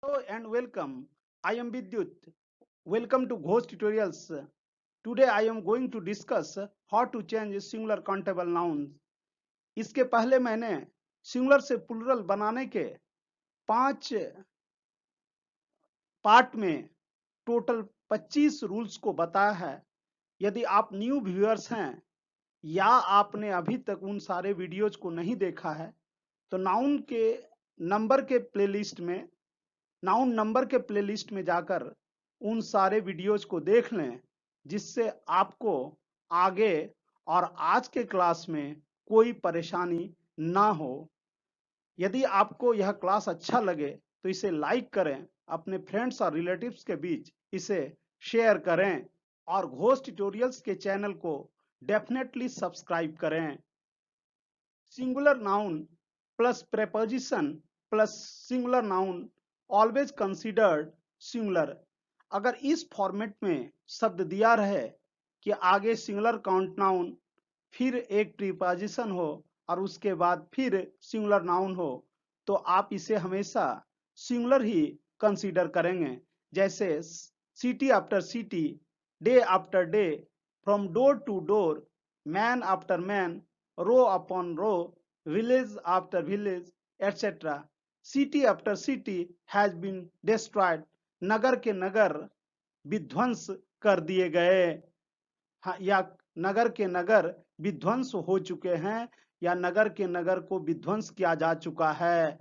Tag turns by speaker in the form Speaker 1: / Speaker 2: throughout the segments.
Speaker 1: Hello and welcome. I am Vidyut. Welcome to Ghost Tutorials. Today I am going to discuss how to change singular countable nouns. इसके पहले मैंने singular से plural बनाने के 5 part में total 25 rules को बताया है। यदि आप न्यू व्यूअर्स हैं या आपने अभी तक उन सारे वीडियोज को नहीं देखा है तो नाउन नंबर के प्लेलिस्ट में जाकर उन सारे वीडियोज को देख लें, जिससे आपको आगे और आज के क्लास में कोई परेशानी ना हो। यदि आपको यह क्लास अच्छा लगे तो इसे लाइक करें, अपने फ्रेंड्स और रिलेटिव्स के बीच इसे शेयर करें और घोस्ट ट्यूटोरियल्स के चैनल को डेफिनेटली सब्सक्राइब करें। Singular noun plus preposition plus singular noun always considered singular. अगर इस फॉर्मेट में शब्द दिया रहे कि आगे सिंगुलर काउंट नाउन फिर एक प्रीपोजिशन हो और उसके बाद फिर सिंगुलर नाउन हो तो आप इसे हमेशा सिंगुलर ही कंसीडर करेंगे। जैसे city after city, day after day, from door to door, man after man, row upon row, village after village, etc. City after city has been destroyed. नगर के नगर विध्वंस कर दिए गए, या नगर के नगर विध्वंस हो चुके हैं, या नगर के नगर को विध्वंस किया जा चुका है।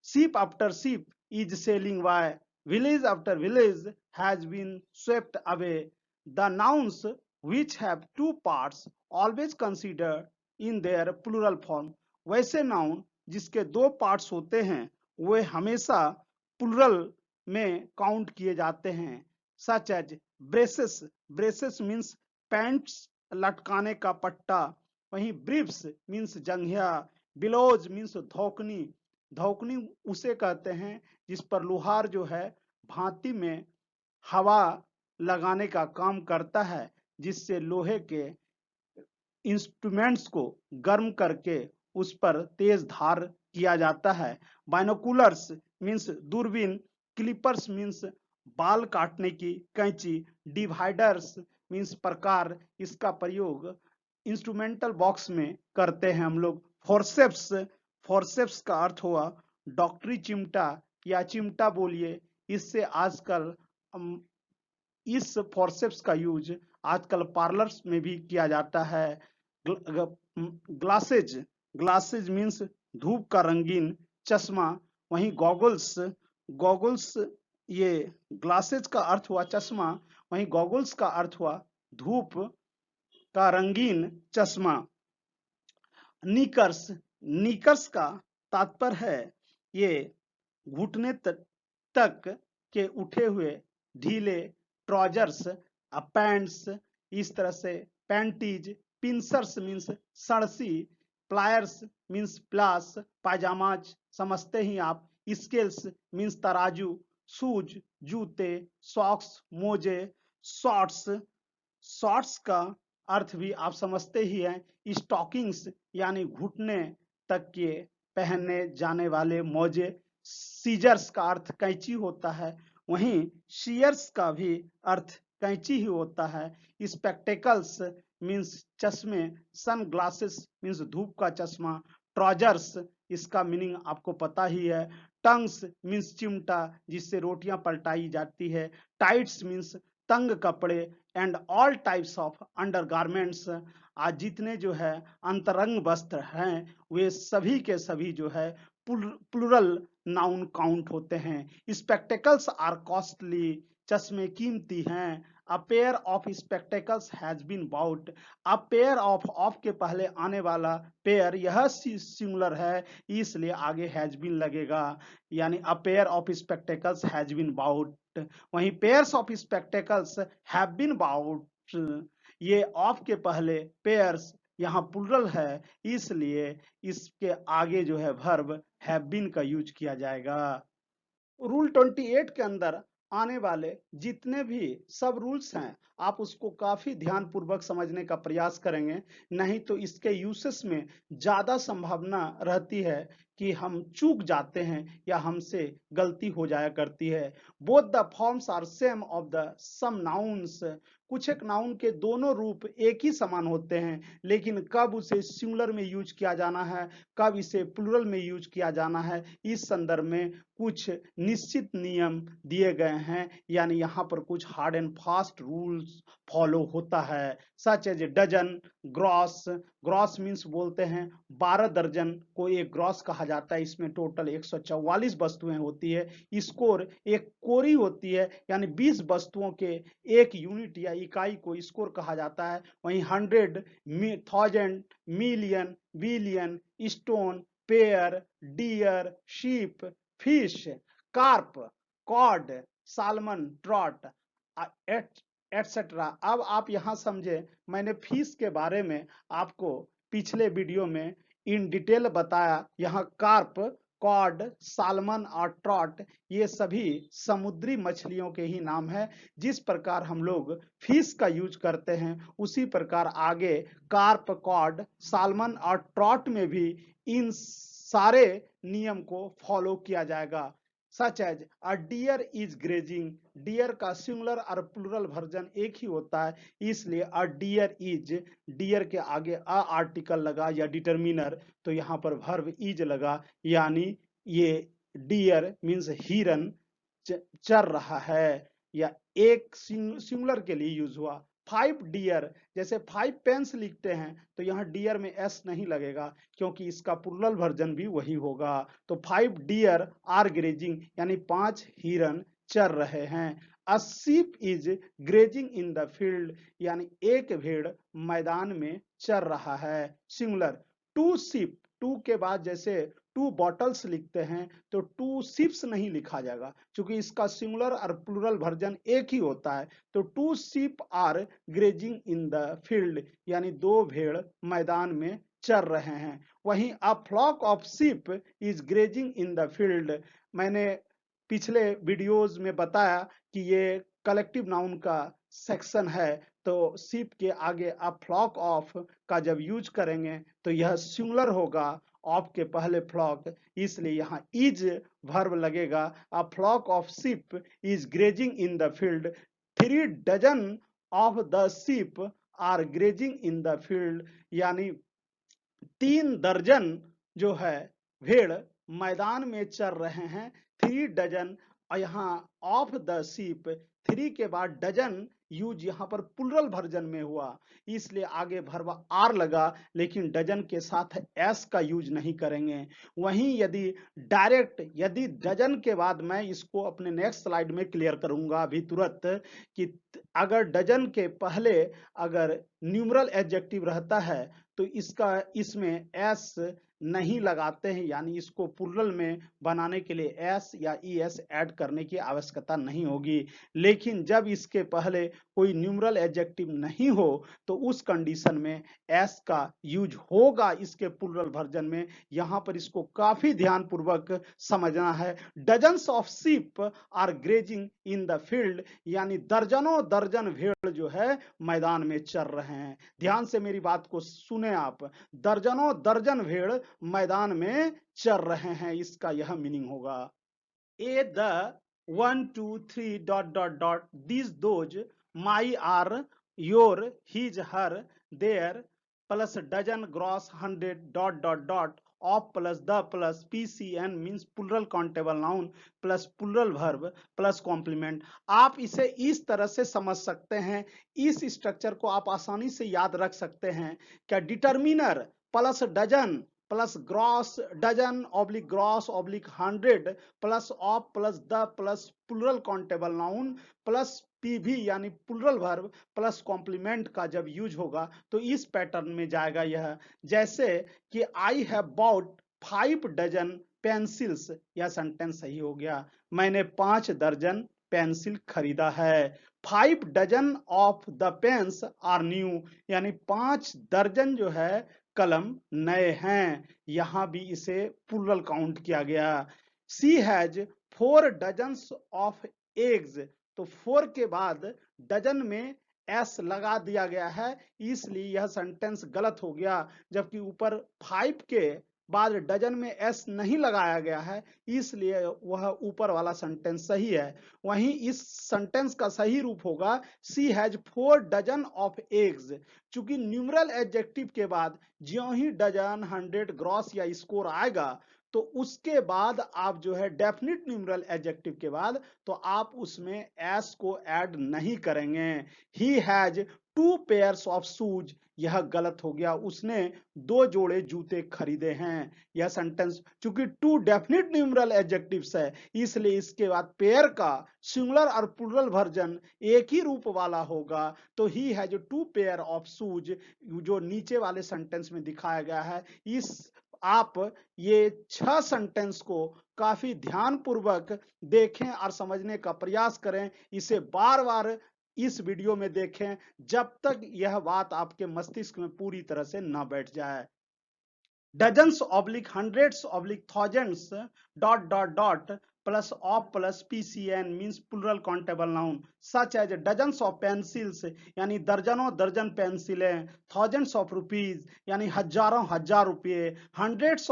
Speaker 1: Ship after ship is sailing by. Village after village has been swept away. The nouns which have two parts always considered in their plural form. वैसे नाउन जिसके दो पार्ट्स होते हैं वे हमेशा प्लूरल में काउंट किए जाते हैं। Such as braces, braces means pants लटकाने का पट्टा। वहीं ब्रीफ्स मीन्स जंघिया। बिलोज मीन्स धोकनी, धोकनी उसे कहते हैं जिस पर लोहार जो है भांति में हवा लगाने का काम करता है, जिससे लोहे के इंस्ट्रूमेंट्स को गर्म करके उस पर तेज धार किया जाता है। बाइनोकुलर्स मीन्स दूरबीन। क्लिपर्स मीन्स बाल काटने की कैंची। डिवाइडर्स मीन्स प्रकार, इसका प्रयोग इंस्ट्रूमेंटल बॉक्स में करते हैं हम लोग। फोर्सेप्स, फोर्सेप्स का अर्थ हुआ डॉक्टरी चिमटा या चिमटा बोलिए। इससे आजकल इस फोर्सेप्स का यूज आजकल पार्लर्स में भी किया जाता है। ग्लासेज, ग्लासेज मीन्स धूप का रंगीन चश्मा। वहीं गॉगल्स, गॉगल्स ये ग्लासेज का अर्थ हुआ चश्मा, वहीं गॉगल्स का अर्थ हुआ धूप का रंगीन चश्मा। निकर्स, निकर्स का तात्पर्य है ये घुटने तक के उठे हुए ढीले ट्राउजर्स, पैंट्स, इस तरह से पैंटीज। पिंसर्स मीन्स सड़सी। प्लायर्स मीन्स प्लास, पायजामाज समझते ही आप। स्केल्स मीन्स तराजू। शूज जूते। सॉक्स मोजे। शॉर्ट्स, शॉर्ट्स का अर्थ भी आप समझते ही हैं। स्टॉकिंग्स यानी घुटने तक के पहनने जाने वाले मोजे। सीजर्स का अर्थ कैंची होता है, वहीं शीयर्स का भी अर्थ कैंची ही होता है। स्पेक्टेकल्स मीन्स चश्मे। सन ग्लासेस मीन्स धूप का चश्मा। ट्राउजर्स, इसका मीनिंग आपको पता ही है। टंग्स मीन्स चिमटा जिससे रोटियां पलटाई जाती है। टाइट्स मीन्स तंग कपड़े। And all types of undergarments, आज जितने जो है अंतरंग वस्त्र हैं वे सभी के सभी जो है प्लूरल नाउन काउंट होते हैं। स्पेक्टेकल्स आर कॉस्टली, चश्मे कीमती हैं। A pair of spectacles has been bought. A pair of के पहले आने वाला पेयर यह सिंगुलर है, इसलिए आगे हैज बीन लगेगा, यानी a pair of spectacles has been bought. वहीं pairs of spectacles have been bought, ये ऑफ के पहले पेयर्स यहाँ प्लूरल है, इसलिए इसके आगे जो है वर्ब हैव बीन का यूज किया जाएगा। रूल 28 के अंदर आने वाले जितने भी सब रूल्स हैं आप उसको काफी ध्यान पूर्वक समझने का प्रयास करेंगे, नहीं तो इसके यूसेस में ज्यादा संभावना रहती है कि हम चूक जाते हैं या हमसे गलती हो जाया करती है। Both the forms are same of the some nouns, कुछ एक नाउन के दोनों रूप एक ही समान होते हैं, लेकिन कब उसे सिंगुलर में यूज किया जाना है, कब इसे प्लूरल में यूज किया जाना है, इस संदर्भ में कुछ निश्चित नियम दिए गए हैं, यानी यहाँ पर कुछ hard and fast rules follow होता है। Such as dozen, gross, gross means बोलते हैं 12 दर्जन को एक ग्रॉस कहा जाता है, इसमें टोटल 144 वस्तुएं होती है। स्कोर एक कोरी होती है, यानी 20 वस्तुओं के एक यूनिट या इकाई को स्कोर कहा जाता है। वहीं 100, 1000, million, billion, stone, pair, deer, sheep, fish, carp, cod, salmon, trout, etcetera. अब आप यहां समझे, मैंने फिश के बारे में आपको पिछले वीडियो में इन डिटेल बताया। यहाँ कार्प, कॉड, सालमन और ट्रॉट ये सभी समुद्री मछलियों के ही नाम है। जिस प्रकार हम लोग फिश का यूज करते हैं, उसी प्रकार आगे कार्प, कॉड, सालमन और ट्रॉट में भी इन सारे नियम को फॉलो किया जाएगा। Such as a deer is grazing, deer का सिंगुलर और प्लूरल वर्जन एक ही होता है, इसलिए अ डियर इज, डियर के आगे अ आर्टिकल लगा या डिटर्मिनर, तो यहाँ पर वर्ब इज लगा, यानी ये डियर मीन्स हिरन चर रहा है, या एक सिंगुलर के लिए यूज हुआ। 5 डियर, जैसे 5 पेन्स लिखते हैं तो यहाँ डियर में एस नहीं लगेगा, क्योंकि इसका प्लूरल वर्जन भी वही होगा। तो 5 डियर आर ग्रेजिंग, यानी 5 हिरन चर रहे हैं। A sheep is grazing in the field, यानी एक भेड़ मैदान में चर रहा है, सिंगुलर। 2 शीप, 2 के बाद जैसे 2 बॉटल्स लिखते हैं तो 2 शिप्स नहीं लिखा जाएगा, क्योंकि इसका सिंगुलर और प्लूरल वर्जन एक ही होता है। तो 2 sheep are grazing in the field, यानी 2 भेड़ मैदान में चर रहे हैं। वहीं a flock of sheep is grazing in the field, मैंने पिछले वीडियोस में बताया कि ये कलेक्टिव नाउन का सेक्शन है, तो शीप के आगे अ फ्लॉक ऑफ का जब यूज करेंगे तो यह सिंगुलर होगा, ऑफ के पहले फ्लॉक, इसलिए यहाँ इज वर्ब लगेगा। A flock of sheep is grazing in the field, 3 dozen of the sheep are grazing in the field, यानी 3 दर्जन जो है भेड़ मैदान में चर रहे हैं। 3 डजन, और यहाँ ऑफ द शीप, 3 के बाद डजन यूज यहाँ पर प्लूरल वर्जन में हुआ, इसलिए आगे वर्ब आर लगा, लेकिन डजन के साथ एस का यूज नहीं करेंगे। वहीं यदि डायरेक्ट, यदि डजन के बाद, मैं इसको अपने नेक्स्ट स्लाइड में क्लियर करूंगा अभी तुरंत, कि अगर डजन के पहले अगर न्यूमरल एडजेक्टिव रहता है तो इसका इसमें एस नहीं लगाते हैं, यानी इसको प्लूरल में बनाने के लिए एस या ई एस ऐड करने की आवश्यकता नहीं होगी। लेकिन जब इसके पहले कोई न्यूमरल एडजेक्टिव नहीं हो तो उस कंडीशन में एस का यूज होगा इसके प्लूरल वर्जन में। यहां पर इसको काफी ध्यान पूर्वक समझना है। Dozens of sheep are grazing in the field, यानी दर्जनों दर्जन भेड़ जो है मैदान में चर रहे हैं। ध्यान से मेरी बात को सुने आप, दर्जनों दर्जन भेड़ मैदान में चर रहे हैं, इसका यह मीनिंग होगा। A the 1 2 3 dot dot dot this those my our your his her their plus dozen gross 100 dot dot dot of plus the plus PCN means plural countable noun plus plural verb plus complement. आप इसे इस तरह से समझ सकते हैं, इस structure को आप आसानी से याद रख सकते हैं। क्या determiner plus dozen plus gross dozen oblique gross oblique 100 plus of plus the plus plural countable noun plus PV यानी प्लूरल वर्ब प्लस कॉम्प्लीमेंट का जब यूज होगा तो इस पैटर्न में जाएगा यह। जैसे कि I have bought 5 dozen pencils, यह सेंटेंस सही हो गया, मैंने 5 दर्जन पेंसिल खरीदा है। 5 dozen of the pens are new, यानी 5 दर्जन जो है कलम नए हैं, यहां भी इसे प्लूरल काउंट किया गया। सी हैज 4 डजन्स ऑफ एग्स, तो 4 के बाद डजन में एस लगा दिया गया है, इसलिए यह सेंटेंस गलत हो गया, जबकि ऊपर 5 के बाद डजन में एस नहीं लगाया गया है, इसलिए वह ऊपर वाला सेंटेंस सही है। वहीं इस सेंटेंस का सही रूप होगा she has 4 dozen of eggs. चूंकि न्यूमरल एडजेक्टिव के बाद ज्यों ही डजन, 100, ग्रॉस या स्कोर आएगा तो उसके बाद आप जो है डेफिनिट न्यूमरल एडजेक्टिव के बाद तो आप उसमें एस को ऐड नहीं करेंगे। He has 2 pairs of shoes, यह गलत हो गया, उसने 2 जोड़े जूते खरीदे हैं। यह सेंटेंस चूंकि 2 डेफिनिट न्यूमरल एडजेक्टिव्स है, इसलिए इसके बाद पेयर का सिंगुलर और प्लुरल वर्जन एक ही रूप वाला होगा। तो he has 2 pair of shoes जो नीचे वाले सेंटेंस में दिखाया गया है। इस आप ये 6 सेंटेंस को काफी ध्यान पूर्वक देखें और समझने का प्रयास करें। इसे बार बार इस वीडियो में देखें जब तक यह बात आपके मस्तिष्क में पूरी तरह से ना बैठ जाए। Dozens oblique hundreds oblique thousands dot dot dot plus of plus pcn means plural countable noun such as dozens of pencils यानी दर्जनों दर्जन पेंसिलें, thousands of rupees यानी हजारों हजार रुपये, hundreds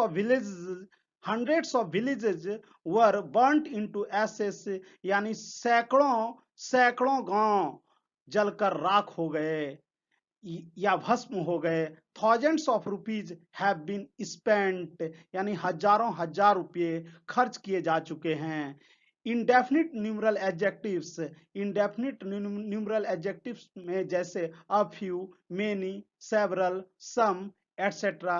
Speaker 1: of villages were burnt into ashes यानी सैकड़ों सैकड़ों गांव जलकर राख हो गए या भस्म हो गए। Thousands of rupees have been spent यानी हजारों हजार रुपये खर्च किए जा चुके हैं। Indefinite numeral adjectives, indefinite numeral adjectives में जैसे a few, many, several, some etcetera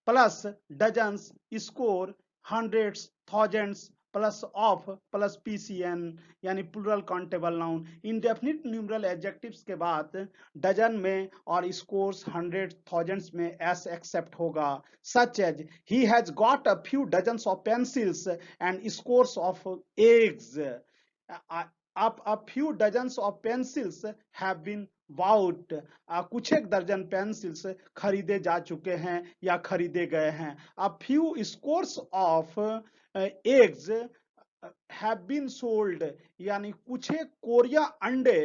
Speaker 1: plus dozens, score, hundreds, thousands plus of plus PCN यानी plural countable noun. Indefinite numeral adjectives के बाद डजन में और स्कोर्स, हंड्रेड, थाउजेंड्स में S except होगा। Such as he has got a few dozens of pencils and scores of eggs. अब a few dozens of pencils have been bought, कुछ एक दर्जन पेंसिल्स खरीदे जा चुके हैं या खरीदे गए हैं। a few scores of eggs have been sold यानी कुछ एक कोरिया अंडे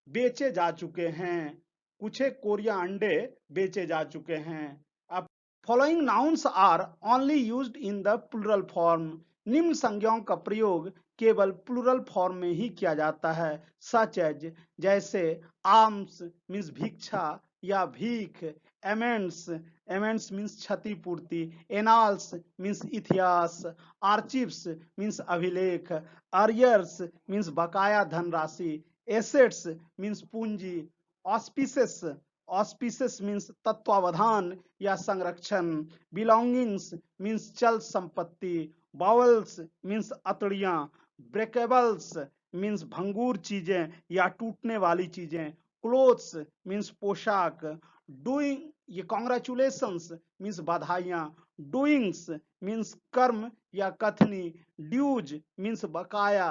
Speaker 1: बेचे जा चुके हैं, कुछ एक कोरिया अंडे बेचे जा चुके हैं। अब following nouns are only used in the plural form, निम्न संज्ञाओं का प्रयोग केवल प्लूरल फॉर्म में ही किया जाता है। सच एज जैसे आर्म्स मीन्स भिक्षा या भीख, एमेंड्स, एमेंड्स मीन्स क्षतिपूर्ति, एनाल्स मीन्स इतिहास, आर्चिव्स मीन्स अभिलेख, अरियर्स मीन्स बकाया धनराशि, एसेट्स मीन्स पूंजी, ऑस्पिसेस, ऑस्पिसेस मीन्स तत्वावधान या संरक्षण, बिलोंगिंग्स मीन्स चल संपत्ति, बाउल्स मीन्स अतड़ियां, ब्रेकेबल्स मीन्स भंगूर चीजें या टूटने वाली चीजें, क्लोथ्स मीन्स पोशाक, डूइंग ये कॉन्ग्रेचुलेशंस मीन्स बधाइयां, डूइंग्स मीन्स कर्म या कथनी, ड्यूज मीन्स बकाया।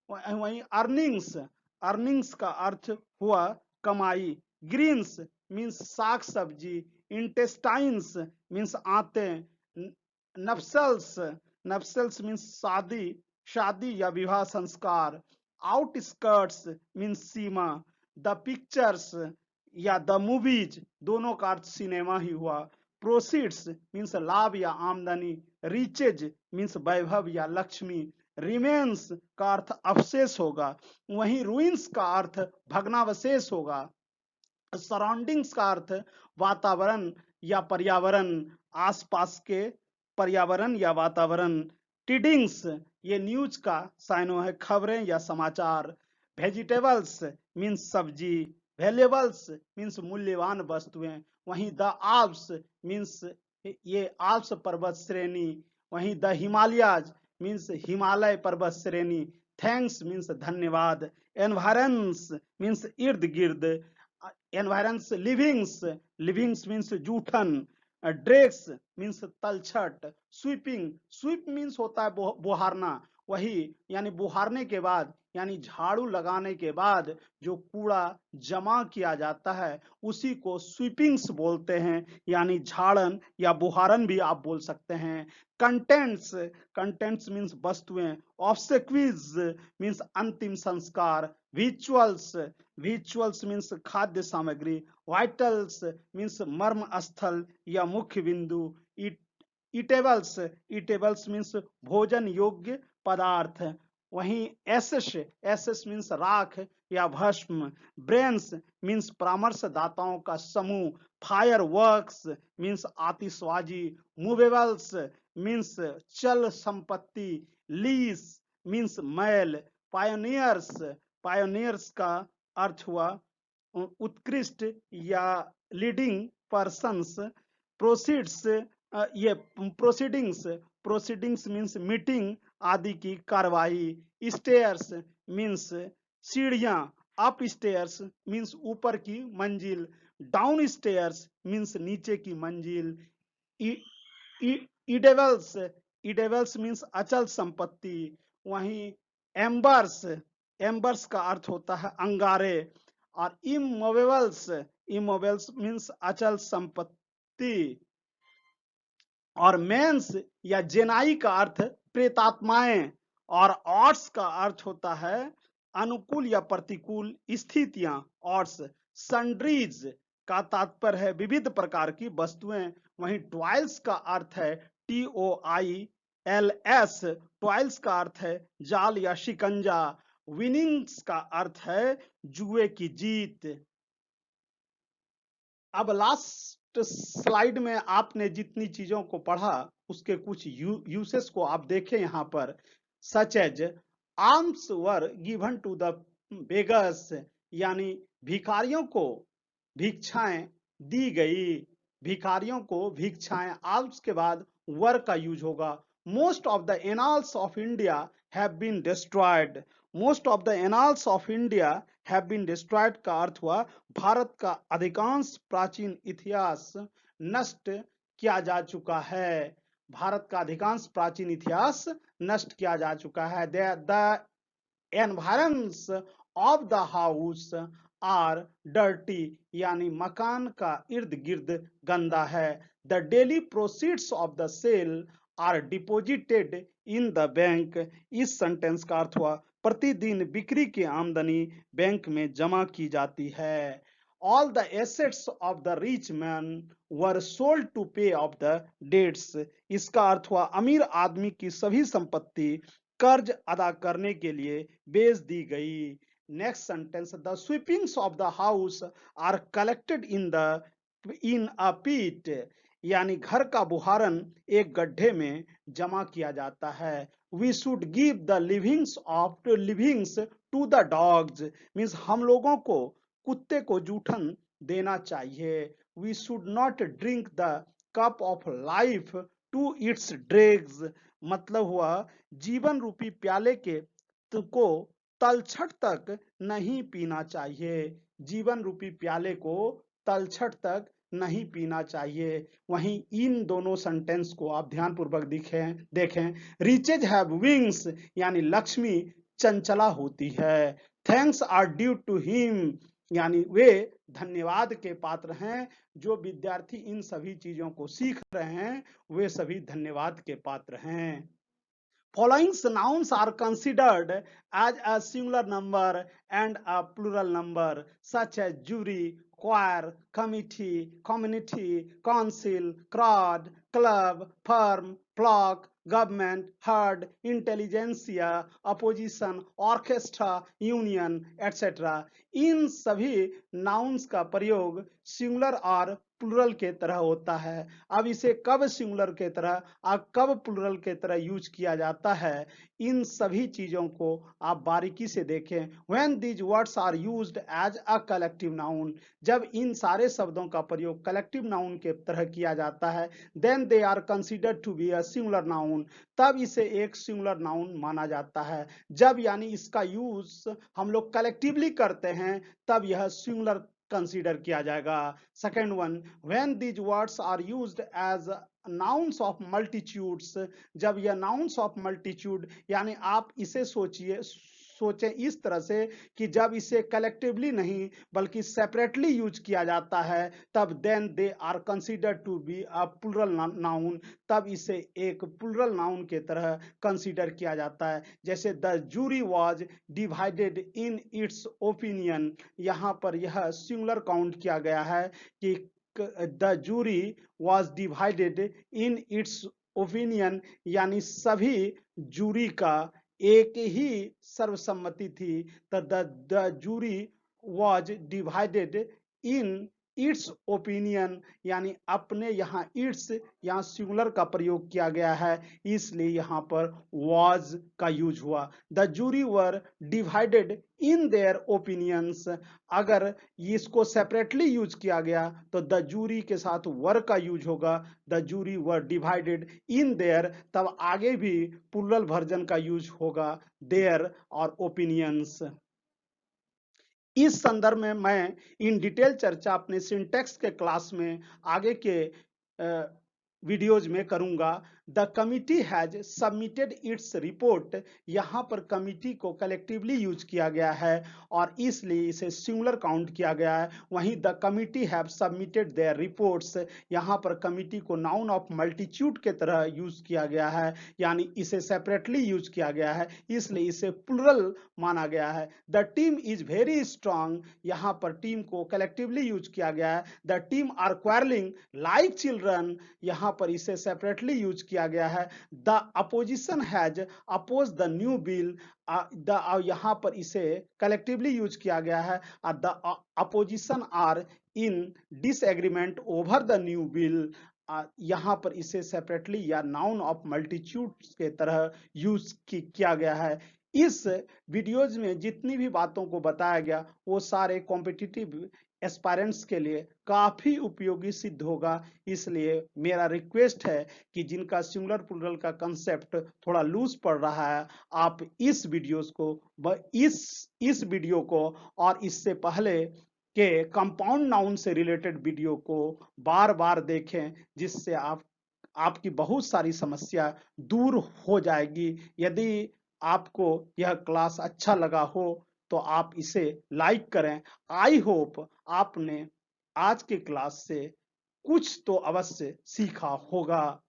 Speaker 1: वहीं अर्निंग्स, अर्निंग्स का अर्थ हुआ कमाई, ग्रीन्स मीन्स साग सब्जी, इंटेस्टाइन्स मीन्स आंते, नफ्सल्स, नफ्सल्स मीन्स शादी, शादी या विवाह संस्कार, outskirts means Seema, the pictures या द मूवीज दोनों का अर्थ सिनेमा ही हुआ, प्रोसीड्स मीन्स लाभ या आमदनी, रिचेज मीन्स वैभव या लक्ष्मी, रिमेन्स का अर्थ अवशेष होगा, वहीं रूइंस का अर्थ भग्नावशेष होगा, सराउंडिंग्स का अर्थ वातावरण या पर्यावरण, आसपास के पर्यावरण या वातावरण, टीडिंग्स ये न्यूज का साइनो है, खबरें या समाचार, वेजिटेबल्स मीन्स सब्जी, वैल्यूएबल्स मीन्स मूल्यवान वस्तुएं, वहीं द आल्प्स मीन्स ये आल्प्स पर्वत श्रेणी, वहीं द हिमालयाज मीन्स हिमालय पर्वत श्रेणी, थैंक्स मीन्स धन्यवाद, एनवायरन्स मीन्स इर्द गिर्द, एनवायरन्स, लिविंग्स, लिविंग्स मीन्स जूठन, ड्रेक्स मीन्स तलछट, स्वीपिंग, स्वीप मीन्स होता है बुहारना, वही यानी बुहारने के बाद यानी झाड़ू लगाने के बाद जो कूड़ा जमा किया जाता है उसी को स्वीपिंग्स बोलते हैं, यानी झाड़न या बुहारन भी आप बोल सकते हैं। कंटेंट्स, कंटेंट्स मीन्स वस्तुएं, ऑब्सेक्वीज मीन्स अंतिम संस्कार, विचुअल्स, विचुअल्स मीन्स खाद्य सामग्री, वाइटल्स मीन्स मर्म स्थल या मुख्य बिंदु, ईटेबल्स, ईटेबल्स मीन्स भोजन योग्य पदार्थ। वहीं एसेस, एसेस मीन्स राख या भस्म। ब्रेन्स मीन्स परामर्शदाताओं का समूह। फायर वर्क्स मीन्स आतिशबाजी। मूवेबल्स मीन्स चल संपत्ति। लीज मीन्स मैल। पायोनियर्स, पायोनियर्स का अर्थ हुआ उत्कृष्ट या लीडिंग पर्सन्स। प्रोसीड्स, ये प्रोसीडिंग्स, प्रोसीडिंग्स मीन्स मीटिंग आदि की कार्रवाई। स्टेयर्स मीन्स सीढ़ियां। अप स्टेयर्स मीन्स ऊपर की मंजिल। डाउन स्टेयर्स मीन्स नीचे की मंजिल। इडेवल्स, इडेवल्स मीन्स अचल संपत्ति। वहीं एम्बर्स, एम्बर्स का अर्थ होता है अंगारे। और इमोवेबल्स, इमोवेबल्स मीन्स अचल संपत्ति। और मेंस या जेनाई का अर्थ प्रेतात्माएं। और ऑड्स का अर्थ होता है अनुकूल या प्रतिकूल स्थितियां। ऑड्स। सन्ड्रीज का तात्पर्य है विविध प्रकार की वस्तुएं। वहीं ट्वाइल्स का अर्थ है TOILS, ट्वाइल्स का अर्थ है जाल या शिकंजा। विनिंग्स का अर्थ है जुए की जीत। अब लास्ट स्लाइड में आपने जितनी चीजों को पढ़ा उसके कुछ यूसेस को आप देखें यहाँ पर। Such as arms were given to the beggars, यानी भिखारियों को भिक्षाएं दी गई। भिखारियों को भिक्षाएं। आर्म्स के बाद वर का यूज होगा। Most of the annals of India have been destroyed. Most of the annals of India have been destroyed का अर्थ हुआ भारत का अधिकांश प्राचीन इतिहास नष्ट किया जा चुका है। भारत का अधिकांश प्राचीन इतिहास नष्ट किया जा चुका है। The environs of the house are dirty, यानी मकान का इर्द गिर्द गंदा है। The daily proceeds of the sale are deposited in the bank. इस सेंटेंस का अर्थ हुआ प्रतिदिन बिक्री की आमदनी बैंक में जमा की जाती है। All the assets of the rich man were sold to pay off the debts. इसका अर्थ हुआ अमीर आदमी की सभी संपत्ति कर्ज अदा करने के लिए बेच दी गई। Next sentence, the sweepings of the house are collected in a pit, यानी घर का बुहारन एक गड्ढे में जमा किया जाता है। We should give the leavings to the dogs, means हम लोगों को कुत्ते को जूठन देना चाहिए। We should not drink the cup of life to its dregs, मतलब हुआ जीवन रूपी प्याले के को तलछट तक नहीं पीना चाहिए। जीवन रूपी प्याले को तलछट तक नहीं पीना चाहिए। वहीं इन दोनों सेंटेंस को आप ध्यानपूर्वक देखें। रिचेज हैव विंग्स, यानी लक्ष्मी चंचला होती है। Thanks are due to him, यानी वे धन्यवाद के पात्र हैं। जो विद्यार्थी इन सभी चीजों को सीख रहे हैं वे सभी धन्यवाद के पात्र हैं। Following nouns are considered as a singular number and a plural number, such as jury, choir, committee, community, council, crowd, club, firm, flock, government, herd, intelligentsia, opposition, orchestra, union, etc. इन सभी नाउन्स का प्रयोग singular और plural के तरह होता है। अब इसे कब सिंगुलर के तरह और कब प्लूरल के तरह यूज किया जाता है, इन सभी चीजों को आप बारीकी से देखें। When these words are used as a collective noun, जब इन सारे शब्दों का प्रयोग कलेक्टिव नाउन के तरह किया जाता है, then they are considered to be a singular noun, तब इसे एक सिंगुलर नाउन माना जाता है। जब यानी इसका यूज हम लोग कलेक्टिवली करते हैं तब यह सिंगुलर कंसीडर किया जाएगा। Second one, when these words are used as nouns of multitudes, जब यह नाउन्स ऑफ मल्टीट्यूड, यानी आप इसे सोचें इस तरह से कि जब इसे कलेक्टिवली नहीं बल्कि सेपरेटली यूज किया जाता है तब then they are considered to be a plural noun, तब इसे एक प्लूरल नाउन के तरह कंसीडर किया जाता है। जैसे the jury was divided in its opinion, यहाँ पर यह सिंगुलर काउंट किया गया है कि the jury was divided in its opinion यानी सभी जूरी का एक ही सर्वसम्मति थी। The jury was divided in its opinion, यानी अपने यहाँ इट्स यहाँ सिंगुलर का प्रयोग किया गया है, इसलिए यहाँ पर वॉज का यूज हुआ। The jury were divided in their opinions, अगर इसको सेपरेटली यूज किया गया तो द जूरी के साथ वर का यूज होगा। The jury were divided in their, तब आगे भी प्लूरल वर्जन का यूज होगा देयर और ओपिनियंस। इस संदर्भ में मैं इन डिटेल चर्चा अपने सिंटेक्स के क्लास में आगे के वीडियोज में करूंगा। The committee has submitted its report, यहाँ पर कमिटी को कलेक्टिवली यूज किया गया है और इसलिए इसे सिंगुलर काउंट किया गया है। वहीं the committee have submitted there reports, यहाँ पर कमिटी को नाउन ऑफ मल्टीट्यूड के तरह यूज किया गया है, यानी इसे सेपरेटली यूज किया गया है, इसलिए इसे प्लूरल माना गया है। The team is very strong, यहाँ पर टीम को कलेक्टिवली यूज किया गया है। The team are quarrelling like children, यहाँ पर इसे सेपरेटली यूज किया गया है। The opposition has oppose the new bill, यहाँ पर इसे कलेक्टिवली यूज किया गया है। The opposition are in disagreement over the new bill, यहाँ पर इसे सेपरेटली या नाउन ऑफ मल्टीट्यूड के तरह यूज किया गया है। इस वीडियोज में जितनी भी बातों को बताया गया वो सारे कॉम्पिटिटिव एस्पायरेंट्स के लिए काफी उपयोगी सिद्ध होगा, इसलिए मेरा रिक्वेस्ट है कि जिनका सिंगुलर प्लूरल का कंसेप्ट थोड़ा लूज पड़ रहा है, आप इस वीडियो को और इससे पहले के कंपाउंड नाउन से रिलेटेड वीडियो को बार बार देखें, जिससे आपकी बहुत सारी समस्या दूर हो जाएगी। यदि आपको यह क्लास अच्छा लगा हो तो आप इसे लाइक करें। आई होप आपने आज के क्लास से कुछ तो अवश्य सीखा होगा।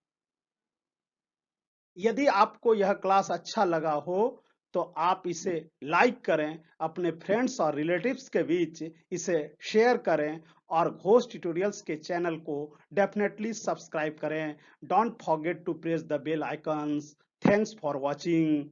Speaker 1: यदि आपको यह क्लास अच्छा लगा हो तो आप इसे लाइक करें, अपने फ्रेंड्स और रिलेटिव्स के बीच इसे शेयर करें और घोष ट्यूटोरियल्स के चैनल को डेफिनेटली सब्सक्राइब करें। Don't forget to press the bell icons. Thanks for watching.